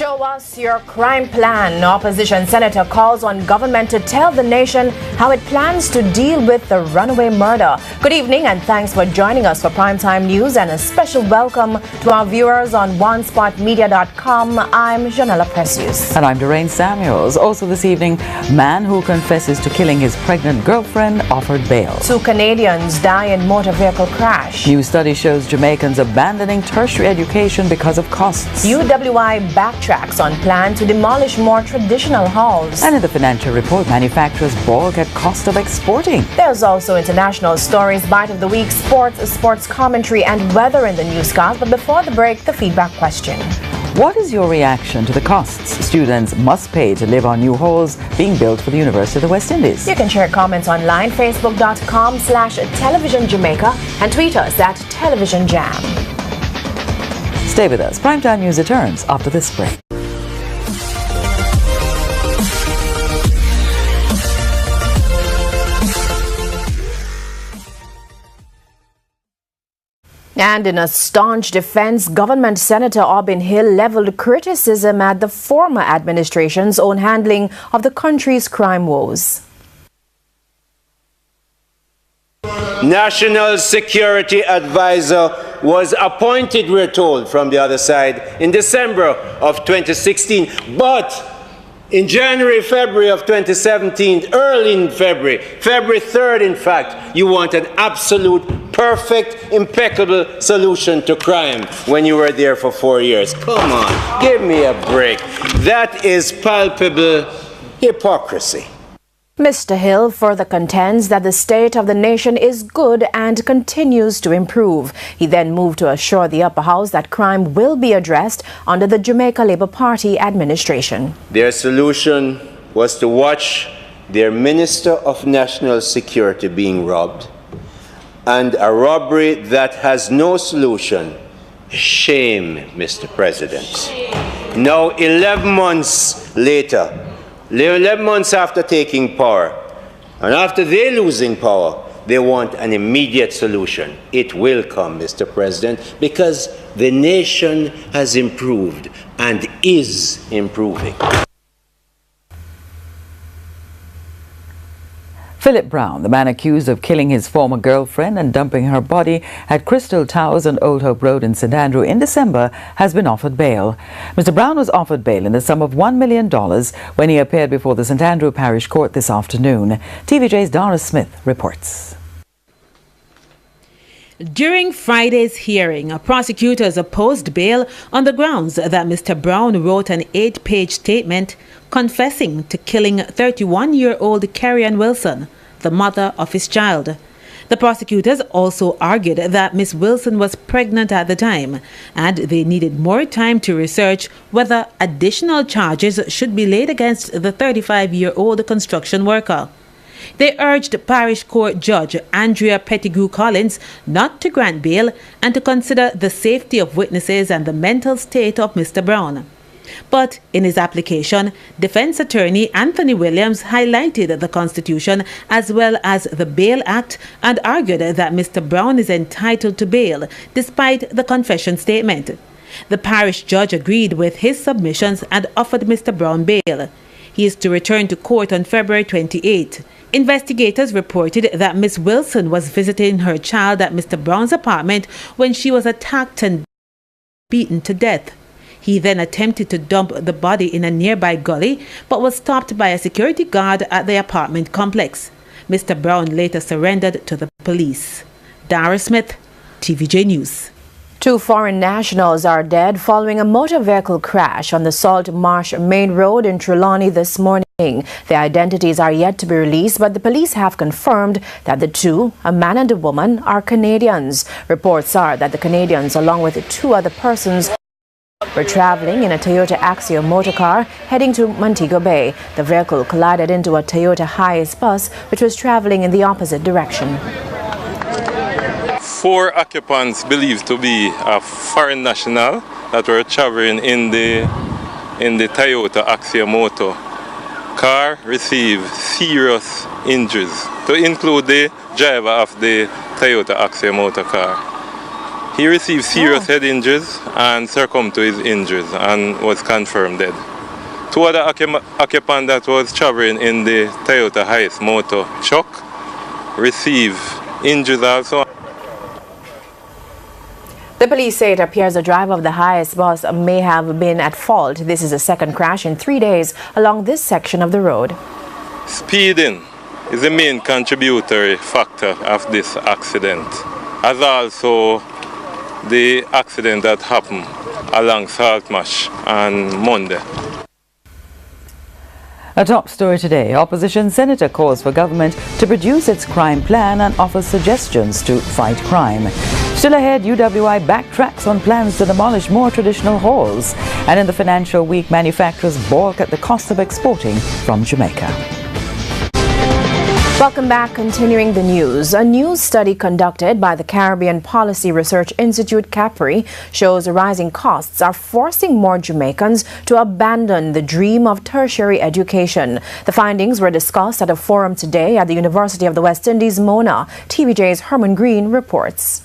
Show us your crime plan. Opposition senator calls on government to tell the nation how it plans to deal with the runaway murder. Good evening and thanks for joining us for Primetime News, and a special welcome to our viewers on onespotmedia.com. I'm Janella Precious. And I'm Doreen Samuels. Also this evening, man who confesses to killing his pregnant girlfriend offered bail. 2 Canadians die in motor vehicle crash. New study shows Jamaicans abandoning tertiary education because of costs. UWI backtracks on plan to demolish more traditional halls. And in the financial report, manufacturers balk at cost of exporting. There's also international stories, bite of the week, sports commentary, and weather in the newscast. But before the break, the feedback question. What is your reaction to the costs students must pay to live on new halls being built for the University of the West Indies? You can share comments online, facebook.com/televisionjamaica, and tweet us at televisionjam. Stay with us. Primetime News returns after this break. And in a staunch defense, Government Senator Aubin Hill leveled criticism at the former administration's own handling of the country's crime woes. National Security Advisor was appointed, we're told, from the other side in December of 2016. But in January, February of 2017, early in February 3rd, in fact, you want an absolute, perfect, impeccable solution to crime when you were there for 4 years. Come on, give me a break. That is palpable hypocrisy. Mr. Hill further contends that the state of the nation is good and continues to improve. He then moved to assure the upper house that crime will be addressed under the Jamaica Labour Party administration. Their solution was to watch their Minister of National Security being robbed, and a robbery that has no solution. Shame, Mr. President. Now, 11 months later, 11 months after taking power, and after they losing power, they want an immediate solution. It will come, Mr. President, because the nation has improved and is improving. Philip Brown, the man accused of killing his former girlfriend and dumping her body at Crystal Towers on Old Hope Road in St. Andrew in December, has been offered bail. Mr. Brown was offered bail in the sum of $1 million when he appeared before the St. Andrew Parish Court this afternoon. TVJ's Dara Smith reports. During Friday's hearing, prosecutors opposed bail on the grounds that Mr. Brown wrote an 8-page statement confessing to killing 31-year-old Carrie-Ann Wilson, the mother of his child. The prosecutors also argued that Miss Wilson was pregnant at the time, and they needed more time to research whether additional charges should be laid against the 35-year-old construction worker. They urged Parish Court Judge Andrea Pettigrew Collins not to grant bail and to consider the safety of witnesses and the mental state of Mr. Brown. But in his application, defense attorney Anthony Williams highlighted the Constitution as well as the Bail Act and argued that Mr. Brown is entitled to bail despite the confession statement. The parish judge agreed with his submissions and offered Mr. Brown bail. He is to return to court on February 28. Investigators reported that Miss Wilson was visiting her child at Mr. Brown's apartment when she was attacked and beaten to death. He then attempted to dump the body in a nearby gully, but was stopped by a security guard at the apartment complex. Mr. Brown later surrendered to the police. Dara Smith, TVJ News. 2 foreign nationals are dead following a motor vehicle crash on the Salt Marsh Main Road in Trelawney this morning. Their identities are yet to be released, but the police have confirmed that the 2, a man and a woman, are Canadians. Reports are that the Canadians, along with 2 other persons, were traveling in a Toyota Axio motorcar heading to Montego Bay. The vehicle collided into a Toyota Hiace bus, which was traveling in the opposite direction. 4 occupants believed to be a foreign national that were traveling in the Toyota Axio motor car received serious injuries, to include the driver of the Toyota Axio motor car. He received serious head injuries and succumbed to his injuries and was confirmed dead. Two other occupants that was traveling in the Toyota Hiace motor truck received injuries also. The police say it appears the driver of the Hiace bus may have been at fault. This is the second crash in 3 days along this section of the road. Speeding is the main contributory factor of this accident, as also the accident that happened along Saltmarsh on Monday. A top story today. Opposition senator calls for government to produce its crime plan and offers suggestions to fight crime. Still ahead, UWI backtracks on plans to demolish more traditional halls. And in the financial week, manufacturers balk at the cost of exporting from Jamaica. Welcome back. Continuing the news. A new study conducted by the Caribbean Policy Research Institute, CAPRI, shows rising costs are forcing more Jamaicans to abandon the dream of tertiary education. The findings were discussed at a forum today at the University of the West Indies, Mona. TVJ's Herman Green reports.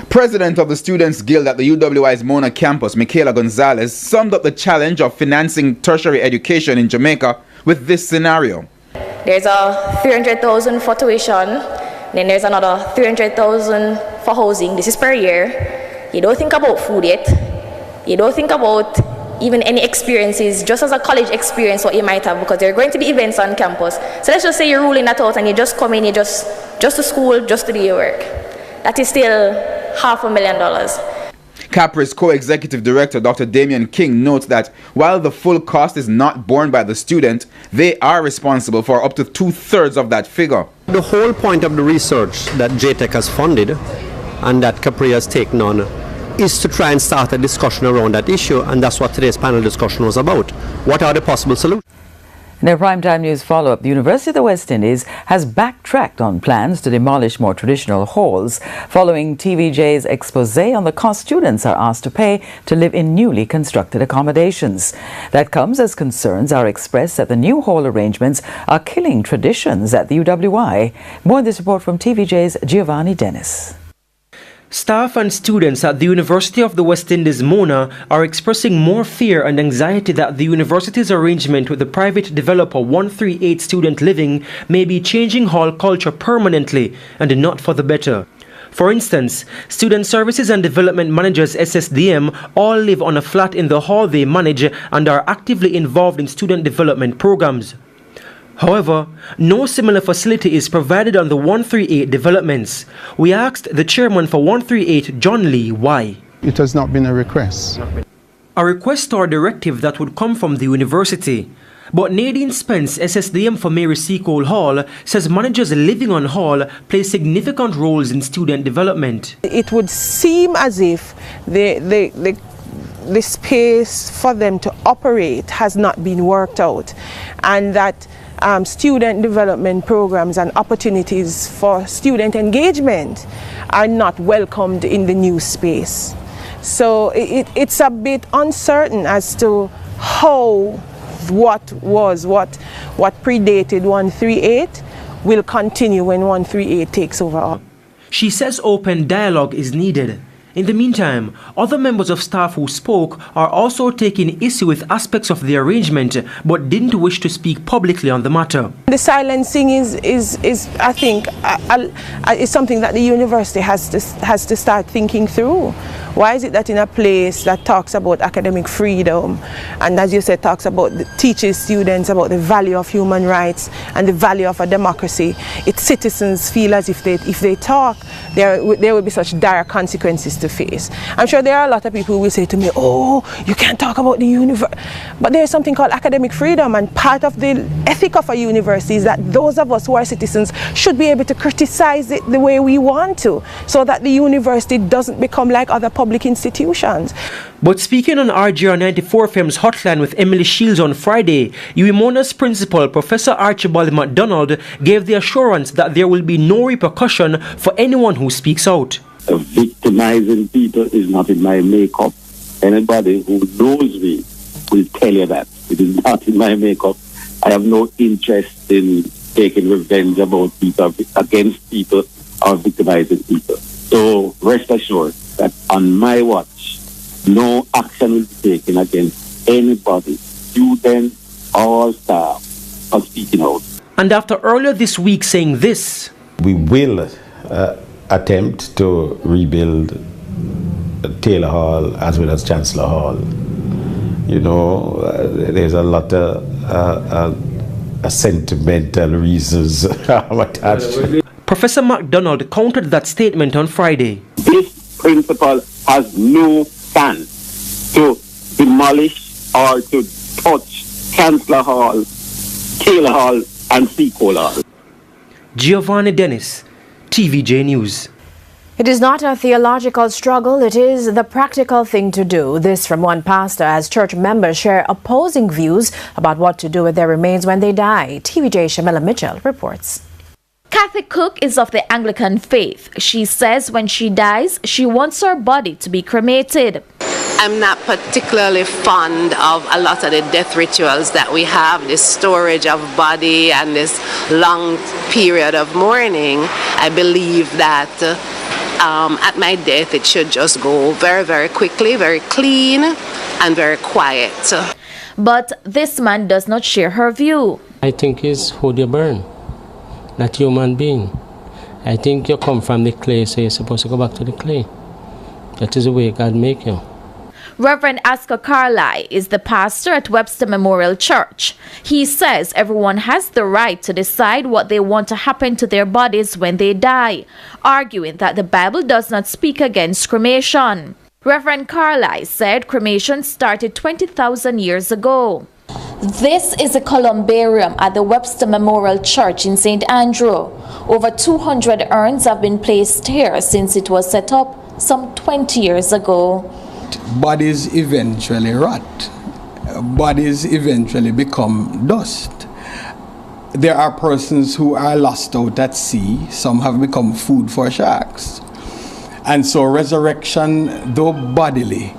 President of the Students' Guild at the UWI's Mona campus, Michaela Gonzalez, summed up the challenge of financing tertiary education in Jamaica with this scenario. There's a 300,000 for tuition, then there's another 300,000 for housing. This is per year. You don't think about food yet. You don't think about even any experiences, just as a college experience what you might have, because there are going to be events on campus. So let's just say you're ruling that out and you just come in, you just to school, just to do your work. That is still $500,000. CAPRI's co-executive director, Dr. Damian King, notes that while the full cost is not borne by the student, they are responsible for up to 2/3 of that figure. The whole point of the research that JTech has funded and that CAPRI has taken on is to try and start a discussion around that issue, and that's what today's panel discussion was about. What are the possible solutions? In our primetime news follow-up, the University of the West Indies has backtracked on plans to demolish more traditional halls following TVJ's expose on the cost students are asked to pay to live in newly constructed accommodations. That comes as concerns are expressed that the new hall arrangements are killing traditions at the UWI. More in this report from TVJ's Giovanni Dennis. Staff and students at the University of the West Indies, Mona, are expressing more fear and anxiety that the university's arrangement with the private developer 138 Student Living may be changing hall culture permanently and not for the better. For instance, Student Services and Development Managers SSDM all live on a flat in the hall they manage and are actively involved in student development programs. However, no similar facility is provided on the 138 developments. We asked the chairman for 138, John Lee, why. It has not been a request. A request or directive that would come from the university. But Nadine Spence, SSDM for Mary Seacole Hall, says managers living on hall play significant roles in student development. It would seem as if the space for them to operate has not been worked out, and that student development programs and opportunities for student engagement are not welcomed in the new space. So it's a bit uncertain as to how what predated 138 will continue when 138 takes over. She says open dialogue is needed. In the meantime, other members of staff who spoke are also taking issue with aspects of the arrangement but didn't wish to speak publicly on the matter. The silencing is I think, is something that the university has to start thinking through. Why is it that in a place that talks about academic freedom and, as you said, talks about teaches students about the value of human rights and the value of a democracy, its citizens feel as if they talk, there will be such dire consequences to face. I'm sure there are a lot of people who will say to me, oh, you can't talk about the university. But there's something called academic freedom, and part of the ethic of a university is that those of us who are citizens should be able to criticize it the way we want to, so that the university doesn't become like other public institutions. But speaking on RGR 94 FM's hotline with Emily Shields on Friday, UWIMONA's principal, Professor Archibald MacDonald, gave the assurance that there will be no repercussion for anyone who speaks out. Victimizing people is not in my makeup. Anybody who knows me will tell you that. It is not in my makeup. I have no interest in taking revenge about people, against people, or victimizing people. So rest assured that on my watch, no action will be taken against anybody, student or staff, for speaking out. And after earlier this week saying this, we will attempt to rebuild Taylor Hall as well as Chancellor Hall. You know, there's a lot of sentimental reasons attached. Professor MacDonald countered that statement on Friday. This principle has no stand to demolish or to touch Chancellor Hall, Taylor Hall, and Seacole Hall. Giovanni Dennis, TVJ News. It is not a theological struggle, it is the practical thing to do. This from one pastor as church members share opposing views about what to do with their remains when they die. TVJ Shamela Mitchell reports. Kathy Cook is of the Anglican faith. She says when she dies, she wants her body to be cremated. I'm not particularly fond of a lot of the death rituals that we have, this storage of body and this long period of mourning. I believe that at my death it should just go very, very quickly, very clean and very quiet. But this man does not share her view. I think it's who you burn, not human being. I think you come from the clay, so you're supposed to go back to the clay. That is the way God make you. Reverend Oscar Carlyle is the pastor at Webster Memorial Church. He says everyone has the right to decide what they want to happen to their bodies when they die, arguing that the Bible does not speak against cremation. Reverend Carlyle said cremation started 20,000 years ago. This is a columbarium at the Webster Memorial Church in St. Andrew. Over 200 urns have been placed here since it was set up some 20 years ago. Bodies eventually rot. Bodies eventually become dust. There are persons who are lost out at sea. Some have become food for sharks. And so resurrection, though bodily,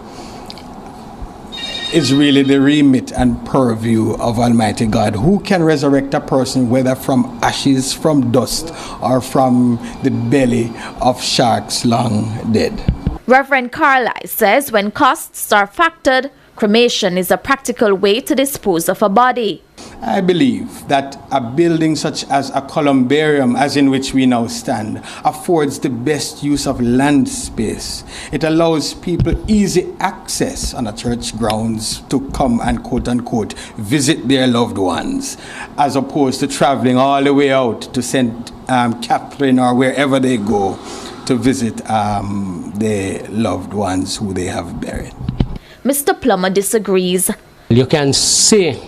is really the remit and purview of Almighty God, who can resurrect a person whether from ashes, from dust, or from the belly of sharks long dead. Reverend Carlyle says when costs are factored, cremation is a practical way to dispose of a body. I believe that a building such as a columbarium, as in which we now stand, affords the best use of land space. It allows people easy access on a church grounds to come and quote-unquote visit their loved ones, as opposed to traveling all the way out to St. Catherine or wherever they go to visit their loved ones who they have buried. Mr. Plummer disagrees. You can see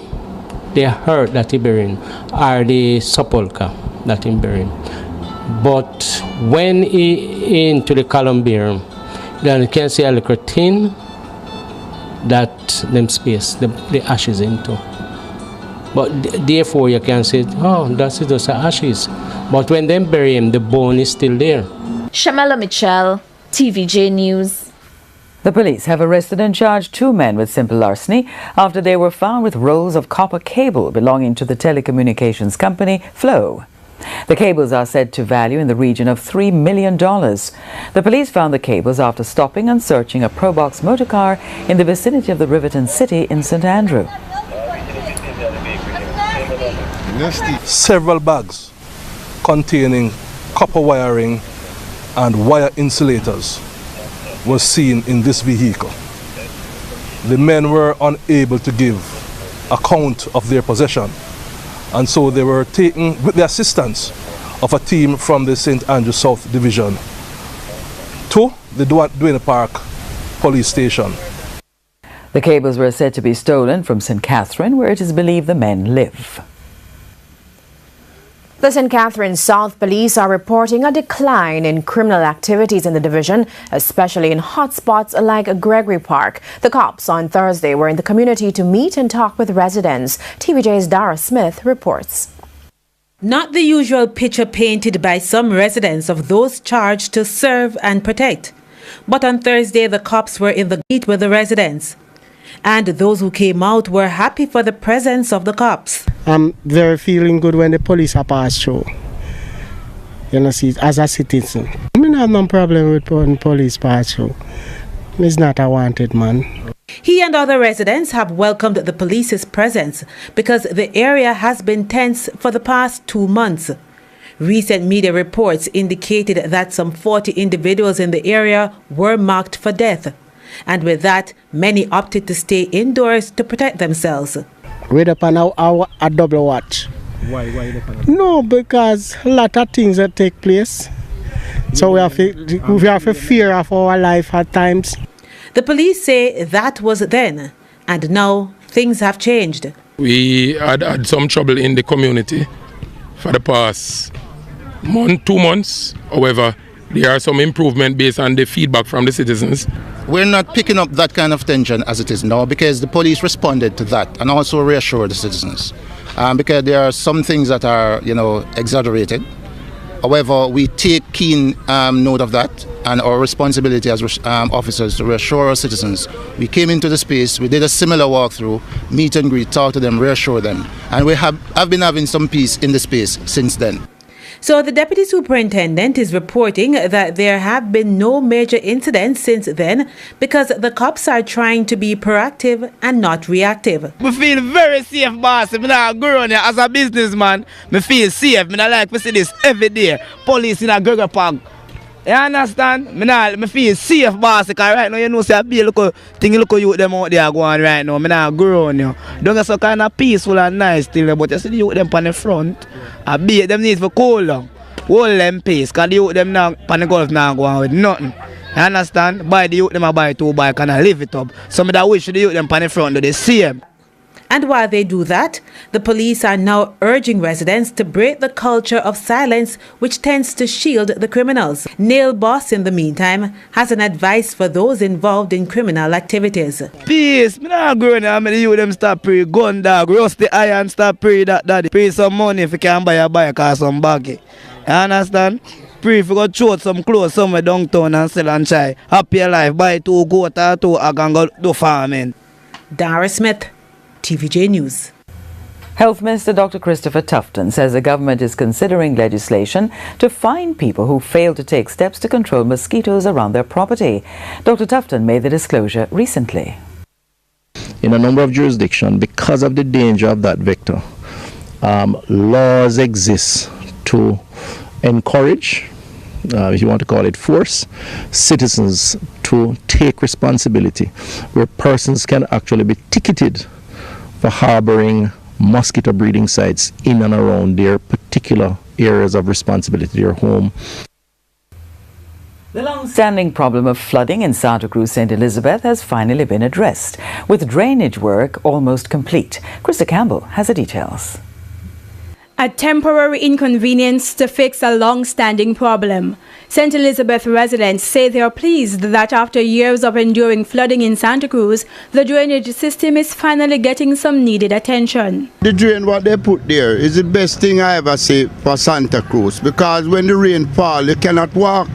the hurt that he burying or the sepulchre that he burying. But when he into the columbarium, then you can see a little thin that them space, the ashes into. But therefore you can say, oh, that's just ashes. But when they bury him, the bone is still there. Shamela Mitchell, TVJ News. The police have arrested and charged 2 men with simple larceny after they were found with rolls of copper cable belonging to the telecommunications company Flow. The cables are said to value in the region of $3 million. The police found the cables after stopping and searching a Probox motorcar in the vicinity of the Riverton City in St. Andrew. Several bags containing copper wiring and wire insulators was seen in this vehicle. The men were unable to give account of their possession, and so they were taken with the assistance of a team from the St. Andrew South Division to the Duane Park police station. The cables were said to be stolen from St. Catherine, where it is believed the men live. The St. Catharines South Police are reporting a decline in criminal activities in the division, especially in hotspots like Gregory Park. The cops on Thursday were in the community to meet and talk with residents. TVJ's Dara Smith reports. Not the usual picture painted by some residents of those charged to serve and protect. But on Thursday, the cops were in the gate with the residents. And those who came out were happy for the presence of the cops. I'm very feeling good when the police are passed through. you know, see, as a citizen. I mean, I have no problem with police patrol. He's not a wanted man. He and other residents have welcomed the police's presence because the area has been tense for the past 2 months. Recent media reports indicated that some 40 individuals in the area were marked for death. And with that, many opted to stay indoors to protect themselves. We're up on a double watch. Why No, because a lot of things that take place. So we have to fear of our life at times. The police say that was then, and now things have changed. We had some trouble in the community for the past 2 months. However, there are some improvement based on the feedback from the citizens. We're not picking up that kind of tension as it is now because the police responded to that and also reassured the citizens. Because there are some things that are, exaggerated. However, we take keen note of that and our responsibility as officers to reassure our citizens. We came into the space, we did a similar walkthrough, meet and greet, talk to them, reassure them. And I've been having some peace in the space since then. So the deputy superintendent is reporting that there have been no major incidents since then because the cops are trying to be proactive and not reactive. We feel very safe, boss. I'm not growing here as a businessman. I feel safe. I like to see this every day. Police in a Gregor Park. You understand? I feel safe, boss. Because right now, you know, see a big look you them out there going right now. I'm not growing here. Don't get so kind of peaceful and nice still, but you see the youth them on the front. I beat them need for cool down. Hold them pace, because the youth them now on the golf now going with nothing. You understand? Buy the youth them a buy 2 bike and I live it up. Some of that wish the youth them on the front do the same. And while they do that, the police are now urging residents to break the culture of silence which tends to shield the criminals. Neil Boss, in the meantime, has an advice for those involved in criminal activities. Peace, me not growing here, the youth them stop pray gun dog, rust the iron, stop pray that daddy. Pray some money if you can buy a bike or some baggy. You understand? Pray if you go throw some clothes somewhere downtown and sell and try. Happy life, buy 2 goat or 2 egg and go do farming. Dara Smith, TVJ News. Health Minister Dr. Christopher Tufton says the government is considering legislation to fine people who fail to take steps to control mosquitoes around their property. Dr. Tufton made the disclosure recently. In a number of jurisdictions, because of the danger of that vector, laws exist to encourage, if you want to call it force, citizens to take responsibility, where persons can actually be ticketed for harboring mosquito breeding sites in and around their particular areas of responsibility, their home. The long-standing problem of flooding in Santa Cruz, St. Elizabeth has finally been addressed, with drainage work almost complete. Krista Campbell has the details. A temporary inconvenience to fix a long-standing problem. St. Elizabeth residents say they are pleased that after years of enduring flooding in Santa Cruz, the drainage system is finally getting some needed attention. The drain what they put there is the best thing I ever see for Santa Cruz, because when the rain falls, you cannot walk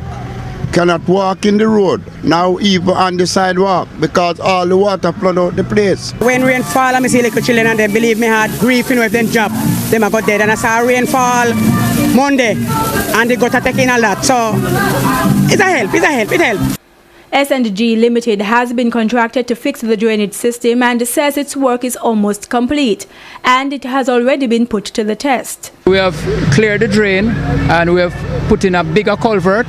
in the road, now even on the sidewalk, because all the water flood out the place. When rain fall, I see little children and they believe me had grief, if them jump, they might go dead. And I saw rain fall Monday and they got taking a lot. So it helps. S&G Limited has been contracted to fix the drainage system and says its work is almost complete and it has already been put to the test. We have cleared the drain and we have put in a bigger culvert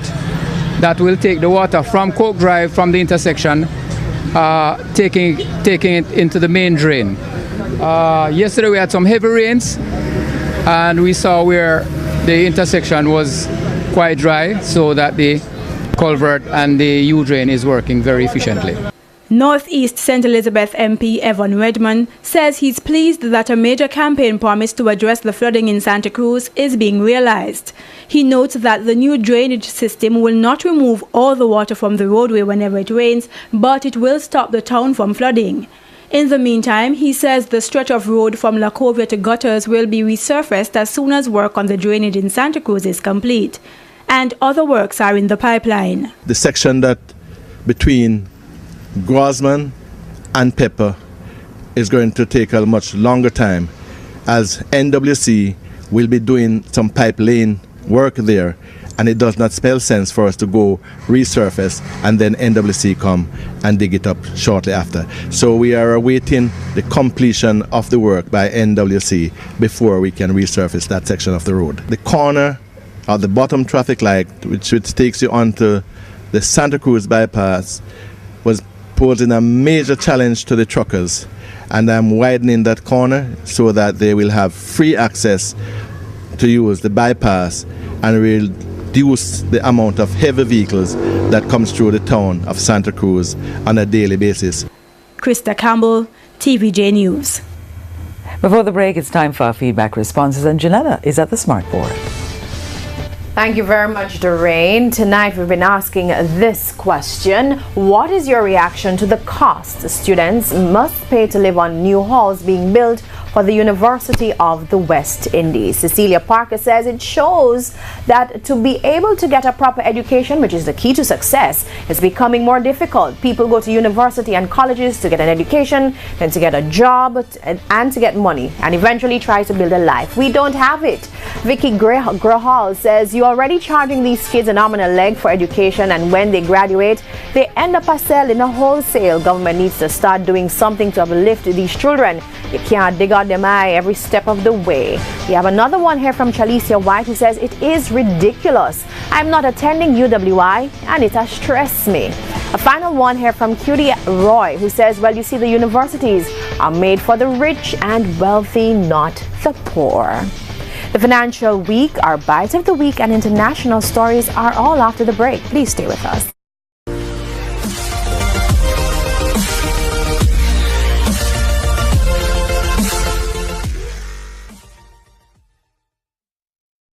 that will take the water from Coke Drive, from the intersection, taking it into the main drain. Yesterday we had some heavy rains and we saw where the intersection was quite dry, so that the culvert and the U-drain is working very efficiently. Northeast St. Elizabeth MP Evan Redmond says he's pleased that a major campaign promise to address the flooding in Santa Cruz is being realized. He notes that the new drainage system will not remove all the water from the roadway whenever it rains, but it will stop the town from flooding. In the meantime, he says the stretch of road from La Covia to Gutters will be resurfaced as soon as work on the drainage in Santa Cruz is complete. And other works are in the pipeline. The section that between Grossman and Pepper is going to take a much longer time, as NWC will be doing some pipeline work there and it does not spell sense for us to go resurface and then NWC come and dig it up shortly after. So we are awaiting the completion of the work by NWC before we can resurface that section of the road. The corner or the bottom traffic light, which takes you onto the Santa Cruz bypass, was posing a major challenge to the truckers, and I'm widening that corner so that they will have free access to use the bypass and reduce the amount of heavy vehicles that comes through the town of Santa Cruz on a daily basis. Krista Campbell, TVJ News. Before the break, it's time for our feedback responses, and Janetta is at the smart board. Thank you very much, Doreen. Tonight we've been asking this question: what is your reaction to the cost students must pay to live on new halls being built for the University of the West Indies? Cecilia Parker says it shows that to be able to get a proper education, which is the key to success, is becoming more difficult. People go to university and colleges to get an education, then to get a job and to get money, and eventually try to build a life. We don't have it. Vicky Grahal says you're already charging these kids an arm and a leg for education, and when they graduate, they end up a sell in a wholesale. Government needs to start doing something to uplift these children. You can't dig out them eye every step of the way. We have another one here from Chalicia White who says it is ridiculous. I'm not attending UWI and it has stressed me. A final one here from Cutie Roy who says, well, you see, the universities are made for the rich and wealthy, not the poor. The Financial Week, our Bite of the Week, and international stories are all after the break. Please stay with us.